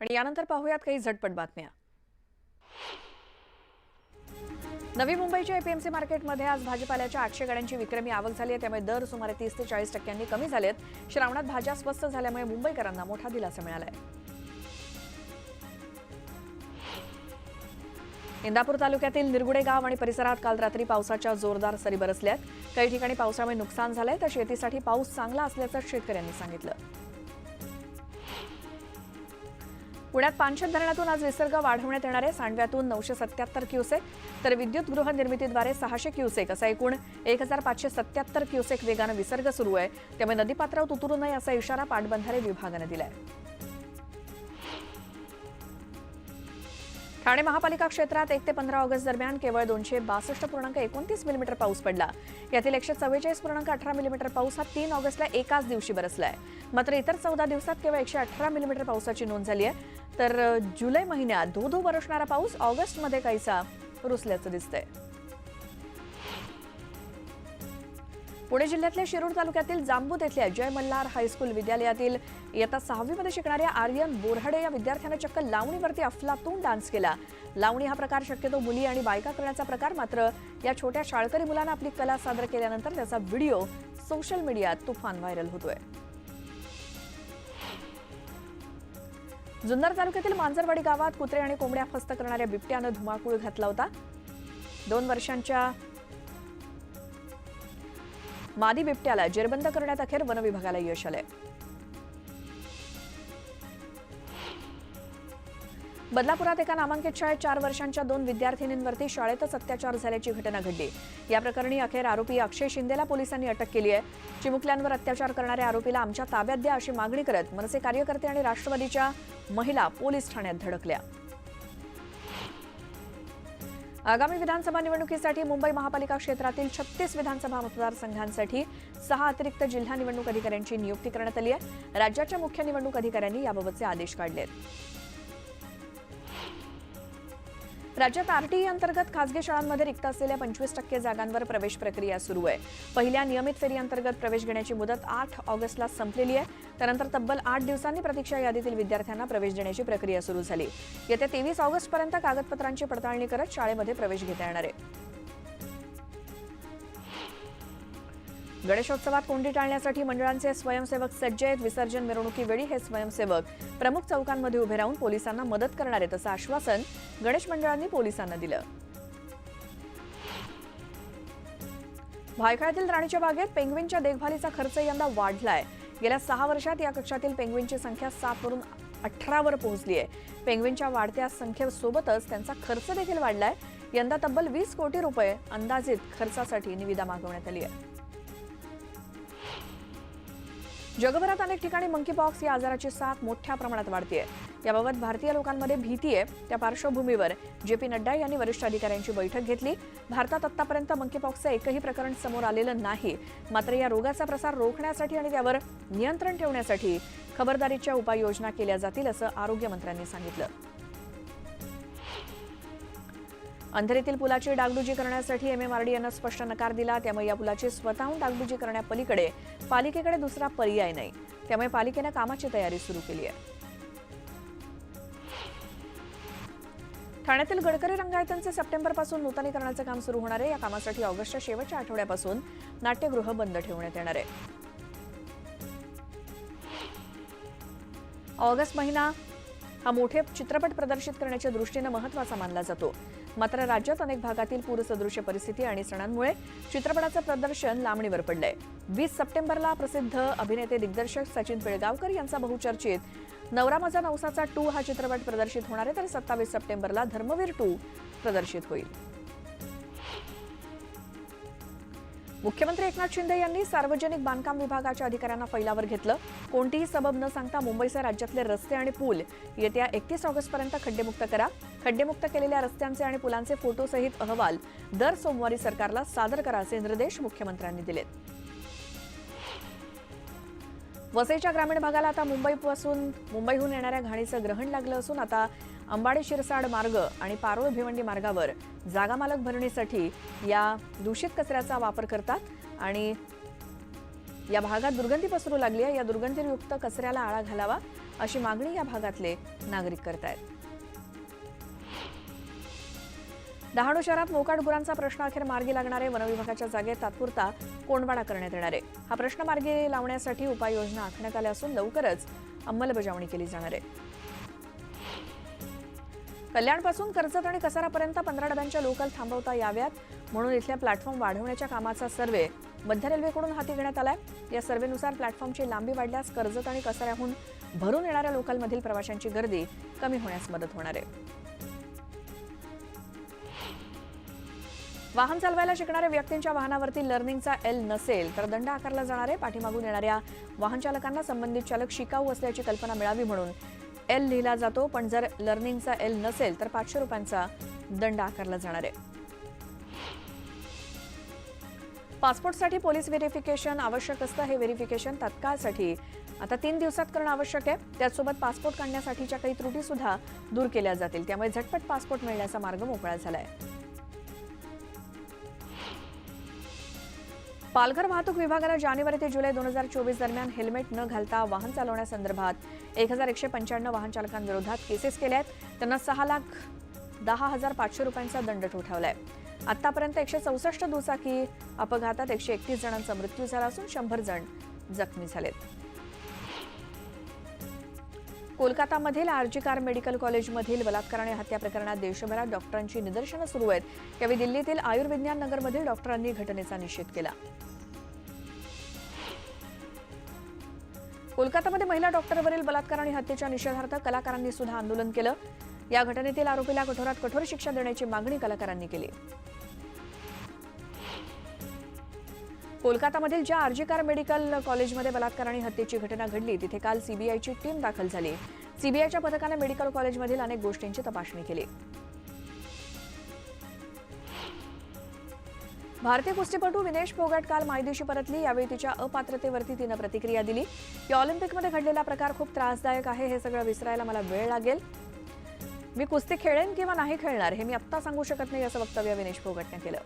आणि यानंतर पाहूयात काही झटपट बातम्या। नवी मुंबईच्या एपीएमसी मार्केटमध्ये आज भाजीपाल्याच्या 800 गाड्यांची विक्रमी आवक झाली आहे। त्यामुळे दर सुमारे 30 ते 40% कमी झालेत। श्रावणात भाज्या स्वस्त झाल्यामुळे मुंबईकरांना मोठा दिलासा मिळालाय। इंदापूर तालुक्यातील निरगुडे गाव आणि परिसरात काल रात्री पावसाच्या जोरदार सरी बरसल्यात। काही ठिकाणी पावसामुळे नुकसान झालंय, तर शेतीसाठी पाऊस चांगला असल्याचं शेतकऱ्यांनी सांगितलं। पुण्यात पानशेत धरणातून आज विसर्ग वाढवण्यात येणार आहे। सांडव्यातून 977 क्युसेक तर विद्युत गृह निर्मितीद्वारे 600 क्युसेक असा एकूण 1577 क्युसेक वेगानं विसर्ग सुरू आहे। त्यामुळे नदीपात्रात उतरू नये असा इशारा पाटबंधारे विभागानं दिलाय। ठाणे महापालिका क्षेत्रात 1 ते 15 ऑगस्ट दरम्यान केवळ 262.29 मिलीमीटर पाऊस पडला। यातील 144.18 मिलीमीटर पाऊस हा 3 ऑगस्टला एकाच दिवशी बरसलाय। मात्र इतर 14 दिवसात केवळ 118 मिलीमीटर पावसाची नोंद झाली आहे। तर जुलै महिन्यात धो-धो बरसणारा पाऊस ऑगस्टमध्ये काहीसा रुसल्याचं दिसतंय। पुणे जिल्ह्यातल्या शिरूर तालुक्यातील जांबूद येथल्या जय मल्हार हायस्कूल विद्यालयातील इयत्ता 6वी मध्ये शिकणाऱ्या आर्यन बोरहडे या विद्यार्थ्यानं चक्क लावणीवरती अफलातून डान्स केला। लावणी हा प्रकार शक्यतो मुली आणि बायका करण्याचा प्रकार, मात्र या छोट्या शाळकरी मुलानं आपली कला सादर केल्यानंतर त्याचा व्हिडिओ सोशल मीडियात तुफान व्हायरल होतोय। जुन्नर तालुक्यातील मांजरवाडी गावात कुत्रे आणि कोंबड्या फस्त करणाऱ्या बिबट्यानं धुमाकूळ घातला होता। 2 वर्षांच्या मादी बिबट्याला जेरबंद करण्यात अखेर वन विभागाला यश आलंय। बदलापुरात एका नामांकित शाळेत 4 वर्षांच्या 2 विद्यार्थिनींवरती शाळेतच अत्याचार झाल्याची घटना घडली। या प्रकरणी अखेर आरोपी अक्षय शिंदेला पोलिसांनी अटक केली आहे। चिमुकल्यांवर अत्याचार करणाऱ्या आरोपीला आमच्या ताब्यात द्या अशी मागणी करत मनसे कार्यकर्ते आणि राष्ट्रवादीच्या महिला पोलीस ठाण्यात धडकल्या। आगामी विधानसभा निवडणुकीसाठी मुंबई महापालिका क्षेत्रातील 36 विधानसभा मतदारसंघांसाठी 6 अतिरिक्त जिल्हा निवडणूक अधिकाऱ्यांची नियुक्ती करण्यात आली आहे। राज्याच्या मुख्य निवडणूक अधिकाऱ्यांनी याबाबतचे आदेश काढले आहेत। राज्यात आरटीई अंतर्गत खासगी शाळांमध्ये रिक्त असलेल्या 25% जागांवर प्रवेश प्रक्रिया सुरू आहे। पहिल्या नियमित फेरी अंतर्गत प्रवेश घेण्याची मुदत 8 ऑगस्टला संपलेली आहे। त्यानंतर तब्बल 8 दिवसांनी प्रतीक्षा यादीतील विद्यार्थ्यांना प्रवेश देण्याची प्रक्रिया सुरू झाली। येत्या 23 ऑगस्टपर्यंत कागदपत्रांची पडताळणी करत शाळेमध्ये प्रवेश घेता येणार आहे। गणेशोत्सवात कोंडी टाळण्यासाठी मंडळांचे स्वयंसेवक सज्ज आहेत। विसर्जन मिरवणुकीवेळी हे स्वयंसेवक प्रमुख चौकांमध्ये उभे राहून पोलिसांना मदत करणार आहेत असं आश्वासन गणेश मंडळांनी पोलिसांना दिलं। भायखळ्यातील राणीच्या बागेत पेंग्विनच्या देखभालीचा खर्च यंदा वाढलाय। गेल्या 6 वर्षात या कक्षातील पेंग्विनची संख्या 7 वरून 18 वर पोहोचली आहे। पेंग्विनच्या वाढत्या संख्येसोबतच त्यांचा खर्च देखील वाढलाय। यंदा तब्बल 20 कोटी रुपये अंदाजित खर्चासाठी निविदा मागवण्यात आली आहे। जगभरात अनेक ठिकाणी मंकीपॉक्स या आजाराची साथ मोठ्या प्रमाणात वाढतेय। याबाबत भारतीय लोकांमध्ये भीती आहे। त्या पार्श्वभूमीवर जे.पी. नड्डा यांनी वरिष्ठ अधिकाऱ्यांची बैठक घेतली। भारतात आतापर्यंत मंकीपॉक्सचं एकही प्रकरण समोर आलेलं नाही। मात्र या रोगाचा प्रसार रोखण्यासाठी आणि त्यावर नियंत्रण ठेवण्यासाठी खबरदारीच्या उपाययोजना केल्या जातील असं आरोग्यमंत्र्यांनी सांगितलं। अंधेरीतील पुलाची डागडुजी करण्यासाठी एमएमआरडीएनं स्पष्ट नकार दिला। त्यामुळे या पुलाची स्वतःहून डागडुजी करण्यापलीकडे पालिकेकडे दुसरा पर्याय नाही। त्यामुळे पालिकेनं कामाची तयारी सुरू केली आहे। ठाण्यातील गडकरी रंगायतांचे सप्टेंबरपासून नूतनीकरणाचं काम सुरू होणार आहे। या कामासाठी ऑगस्टच्या शेवटच्या आठवड्यापासून नाट्यगृह बंद ठेवण्यात येणार आहे। ऑगस्ट महिना हा मोठे चित्रपट प्रदर्शित करण्याच्या दृष्टीनं महत्त्वाचा मानला जातो। मात्र राज्यात अनेक भागातील पूरसदृश्य परिस्थिती आणि सणांमुळे चित्रपटाचं प्रदर्शन लांबणीवर पडलंय। 20 सप्टेंबरला प्रसिद्ध अभिनेते दिग्दर्शक सचिन पिळगावकर यांचा बहुचर्चित नवरा माझा नवसाचा 2 हा चित्रपट प्रदर्शित होणार आहे। तर 27 सप्टेंबरला धर्मवीर 2 प्रदर्शित होईल। मुख्यमंत्री एकनाथ शिंदे यांनी सार्वजनिक बांधकाम विभागाच्या अधिकाऱ्यांना फैलावर घेतलं। कोणतीही सबब न सांगता मुंबईचे राज्यातले रस्ते आणि पूल येत्या 31 ऑगस्टपर्यंत खड्डेमुक्त करा। खड्डेमुक्त केलेल्या रस्त्यांचे आणि पुलांचे फोटोसहित अहवाल दर सोमवारी सरकारला सादर करा असे निर्देश मुख्यमंत्र्यांनी दिलेत। वसईच्या ग्रामीण भागाला आता मुंबईहून येणाऱ्या घाणीचं ग्रहण लागलं असून आता अंबाडी शिरसाड मार्ग आणि पारोळ भिवंडी मार्गावर जागा मालक भरणीसाठी या दूषित कचऱ्याचा वापर करतात आणि या भागात दुर्गंधी पसरू लागली आहे। या दुर्गंधीयुक्त कचऱ्याला आळा घालावा अशी मागणी या भागातले नागरिक करतायत. डहाणू शहरात मोकाट गुरांचा प्रश्न अखेर मार्गी लागणारे. वनविभागाच्या जागेत तात्पुरता कोंडवाडा करण्यात येणार आहे. हा प्रश्न मार्गी लावण्यासाठी उपाययोजना आखण्यात आल्या असून लवकरच अंमलबजावणी केली जाणार आहे. कल्याणपासून कर्जत आणि कसारापर्यंत 15 डब्यांच्या लोकल थांबवता याव्यात म्हणून इथल्या प्लॅटफॉर्म वाढवण्याच्या कामाचा सर्व्हे मध्य रेल्वेकडून हाती घेण्यात आलाय. या सर्व्हेनुसार प्लॅटफॉर्मची लांबी वाढल्यास कर्जत आणि कसाऱ्याहून भरून येणाऱ्या लोकलमधील प्रवाशांची गर्दी कमी होण्यास मदत होणार आहे. वाहन चालवायला शिकणाऱ्या व्यक्तींच्या वाहनावरती लर्निंगचा एल नसेल तर दंड आकारला जाणार आहे. पाठीमागून येणाऱ्या वाहन चालकांना संबंधित चालक शिकाऊ असल्याची कल्पना मिळावी म्हणून एल लिहिला जातो, पण जर लर्निंगचा एल नसेल तर 500 रुपयांचा दंड आकारला जाणार आहे. पासपोर्टसाठी पोलीस व्हेरिफिकेशन आवश्यक असतं. हे व्हेरिफिकेशन तत्काळसाठी आता 3 दिवसात करणं आवश्यक आहे. त्याचसोबत पासपोर्ट काढण्यासाठीच्या काही त्रुटी सुद्धा दूर केल्या जातील. त्यामुळे झटपट पासपोर्ट मिळण्याचा मार्ग मोकळा झालाय. पालघर वाहतूक विभागानं जानेवारी ते जुलै 2024 दरम्यान हेल्मेट न घालता वाहन चालवण्यासंदर्भात 1195 वाहन चालकांविरोधात केसेस केल्या आहेत. त्यांना 6,10,500 रुपयांचा दंड ठोठावलाय. आतापर्यंत 164 दुचाकी अपघातात 131 जणांचा मृत्यू झाला असून 100 जण जखमी झालेत. कोलकातामधील आरजी कार मेडिकल कॉलेजमधील बलात्कार आणि हत्या प्रकरणात देशभरात डॉक्टरांची निदर्शनं सुरू आहेत. यावेळी दिल्लीतील आयुर्विज्ञान नगरमधील डॉक्टरांनी घटनेचा निषेध केला. कोलकातामध्ये महिला डॉक्टरवरील बलात्कार आणि हत्येच्या निषेधार्थ कलाकारांनी सुद्धा आंदोलन केलं. या घटनेतील आरोपीला कठोरात कठोर शिक्षा देण्याची मागणी कलाकारांनी केली. कोलकातामधील ज्या आरजी कार मेडिकल कॉलेजमध्ये बलात्कार आणि हत्येची घटना घडली तिथे काल सीबीआयची टीम दाखल झाली. सीबीआयच्या पथकाने मेडिकल कॉलेजमधील अनेक गोष्टींची तपासणी केली. भारतीय कुस्तीपटू विनेश फोगाट काल मायदेशी परतली. यावेळी तिच्या अपात्रतेवरती तिनं प्रतिक्रिया दिली की ऑलिम्पिकमध्ये घडलेला प्रकार खूप त्रासदायक आहे. हे सगळं विसरायला मला वेळ लागेल. मी कुस्ती खेळेन किंवा नाही खेळणार हे मी आत्ता सांगू शकत नाही, असं वक्तव्य विनेश फोगाटने केलं.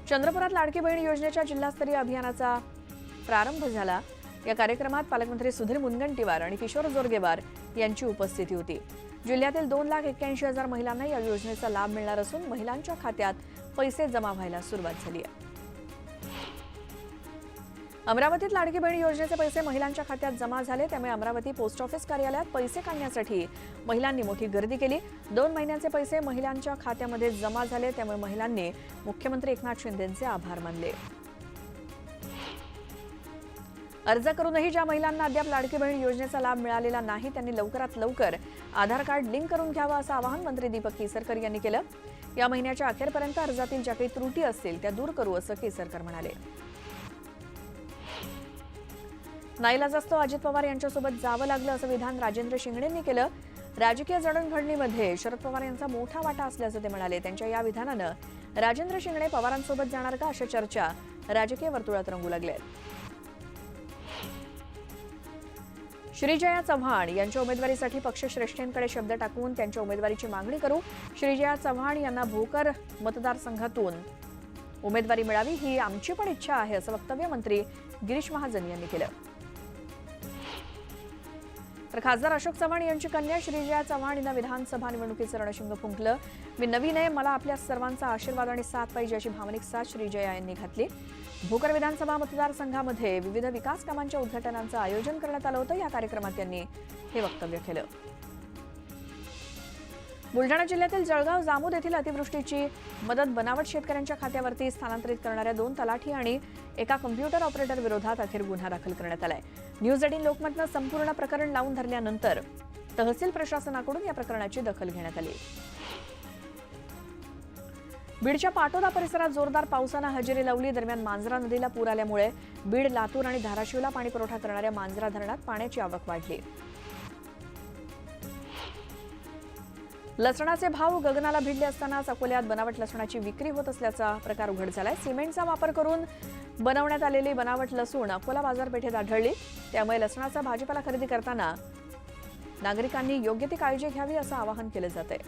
चंद्रपुरात लाडकी बहीण योजनेच्या जिल्हास्तरीय अभियानाचा प्रारंभ झाला. या कार्यक्रमात पालकमंत्री सुधीर मुनगंटीवार आणि किशोर जोरगेवार यांची उपस्थिती होती. जिल्ह्यातील 2,81,000 महिलांना या योजनेचा लाभ मिळणार असून महिलांच्या खात्यात पैसे जमा व्हायला सुरुवात झाली आहे. अमरावतीत लाडकी बहीण योजनेचे पैसे महिलांच्या खात्यात जमा झाले. त्यामुळे अमरावती पोस्ट ऑफिस कार्यालयात पैसे काढण्यासाठी महिलांनी मोठी गर्दी केली. 2 महिन्यांचे पैसे महिलांच्या खात्यामध्ये जमा झाले. त्यामुळे महिलांनी मुख्यमंत्री एकनाथ शिंदेंचे आभार मानले. अर्ज करूनही ज्या महिलांना अद्याप लाडकी बहीण योजनेचा लाभ मिळालेला नाही त्यांनी लवकरात लवकर आधार कार्ड लिंक करून घ्यावं असं आवाहन मंत्री दीपक केसरकर यांनी केलं. या महिन्याच्या अखेरपर्यंत अर्जातील ज्या काही त्रुटी असतील त्या दूर करू असं केसरकर म्हणाले. नाईलाजास्तव अजित पवार यांच्यासोबत जावं लागलं असं विधान राजेंद्र शिंगणेंनी केलं. राजकीय जडणघडणीमध्ये शरद पवार यांचा मोठा वाटा असल्याचं ते म्हणाले. त्यांच्या या विधानानं राजेंद्र शिंगणे पवारांसोबत जाणार का अशा चर्चा राजकीय वर्तुळात रंगू लागल्या. श्रीजया चव्हाण यांच्या उमेदवारीसाठी पक्षश्रेष्ठींकडे शब्द टाकून त्यांच्या उमेदवारीची मागणी करू. श्रीजया चव्हाण यांना भोकर मतदारसंघातून उमेदवारी मिळावी ही आमची पण इच्छा आहे असं वक्तव्य मंत्री गिरीश महाजन यांनी केलं. तर खासदार अशोक चव्हाण यांची कन्या श्रीजया चव्हाण यांना विधानसभा निवडणुकीचं रणशिंग फुंकलं. मी नवीन आहे, मला आपल्या सर्वांचा आशीर्वाद आणि साथ पाहिजे अशी भावनिक साथ श्रीजया यांनी घातली. भोकर विधानसभा मतदारसंघामध्ये विविध विकास कामांच्या उद्घाटनांचं आयोजन करण्यात आलं होतं. या कार्यक्रमात त्यांनी हे वक्तव्य केलं. बुलढाणा जिल्ह्यातील जळगाव जामोद येथील अतिवृष्टीची मदत बनावट शेतकऱ्यांच्या खात्यावरती स्थानांतरित करणाऱ्या 2 तलाठी आणि एका कम्प्युटर ऑपरेटर विरोधात अखेर गुन्हा दाखल करण्यात आलाय. न्यूज 18 लोकमतनं संपूर्ण प्रकरण लावून धरल्यानंतर तहसील प्रशासनाकडून या प्रकरणाची दखल घेण्यात आली. बीडच्या पाटोदा परिसरात जोरदार पावसानं हजेरी लावली. दरम्यान मांजरा नदीला पूर आल्यामुळे बीड, लातूर आणि धाराशिवला पाणी पुरवठा करणाऱ्या मांजरा धरणात पाण्याची आवक वाढली. लसणाचे भाव गगनाला भिडले असतानाच अकोल्यात बनावट लसणाची विक्री होत असल्याचा प्रकार उघड झालाय. सिमेंटचा वापर करून बनवण्यात आलेली बनावट लसूण अकोला बाजारपेठेत आढळली. त्यामुळे लसणाचा भाजीपाला खरेदी करताना नागरिकांनी योग्य ती काळजी घ्यावी असं आवाहन केलं जातंय.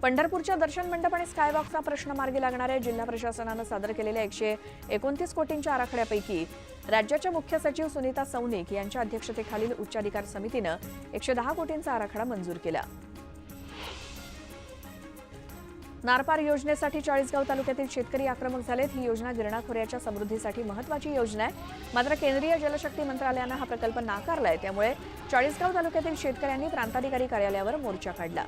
पंढरपूरच्या दर्शन मंडप आणि स्कायवॉकचा प्रश्न मार्गी लागणार आहे. जिल्हा प्रशासनानं सादर केलेल्या 129 कोटींच्या आराखड्यापैकी राज्याच्या मुख्य सचिव सुनीता सौनिक यांच्या अध्यक्षतेखालील उच्चाधिकार समितीनं 110 कोटींचा आराखडा मंजूर केला. नारपार योजनेसाठी चाळीसगाव तालुक्यातील शेतकरी आक्रमक झालेत. ही योजना गिरणा खोऱ्याच्या समृद्धीसाठी महत्त्वाची योजना आहे. मात्र केंद्रीय जलशक्ती मंत्रालयानं हा प्रकल्प नाकारलाय. त्यामुळे चाळीसगाव तालुक्यातील शेतकऱ्यांनी प्रांताधिकारी कार्यालयावर मोर्चा काढला.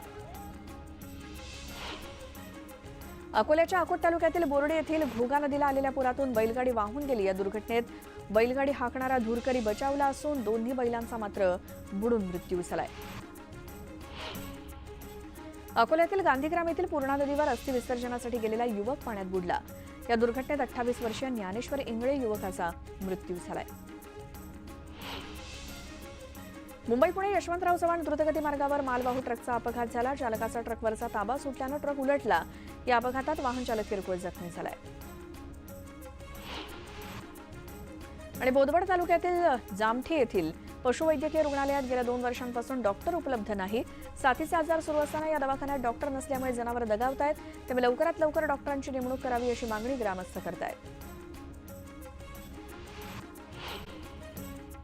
अकोल्याच्या अकोट तालुक्यातील बोर्डी येथील घोगा नदीला आलेल्या पुरातून बैलगाडी वाहून गेली. या दुर्घटनेत बैलगाडी हाकणारा धुरकरी बचावला असून दोन्ही बैलांचा मात्र बुडून मृत्यू झालाय. अकोल्यातील गांधीग्राम येथील पूर्णा नदीवर अस्थि विसर्जनासाठी गेलेला युवक पाण्यात बुडला. या दुर्घटनेत 28 वर्षीय ज्ञानेश्वर इंगळे युवकाचा मृत्यू झालाय. मुंबई-पुणे यशवंतराव चव्हाण द्रुतगती मार्गावर मालवाहू ट्रकचा अपघात झाला. चालकाचा ट्रकवरचा ताबा सुटल्यानं ट्रक उलटला. या अपघातात वाहन चालक किरकोळ जखमी झालाय. आणि बोदवड तालुक्यातील जामठी येथील पशुवैद्यकीय रुग्णालयात गेल्या 2 वर्षांपासून डॉक्टर उपलब्ध नाही. साथीचे आजार सुरू असताना या दवाखान्यात डॉक्टर नसल्यामुळे जनावरं दगावतायत. त्यामुळे लवकरात लवकर डॉक्टरांची नेमणूक करावी अशी मागणी ग्रामस्थ करतायत.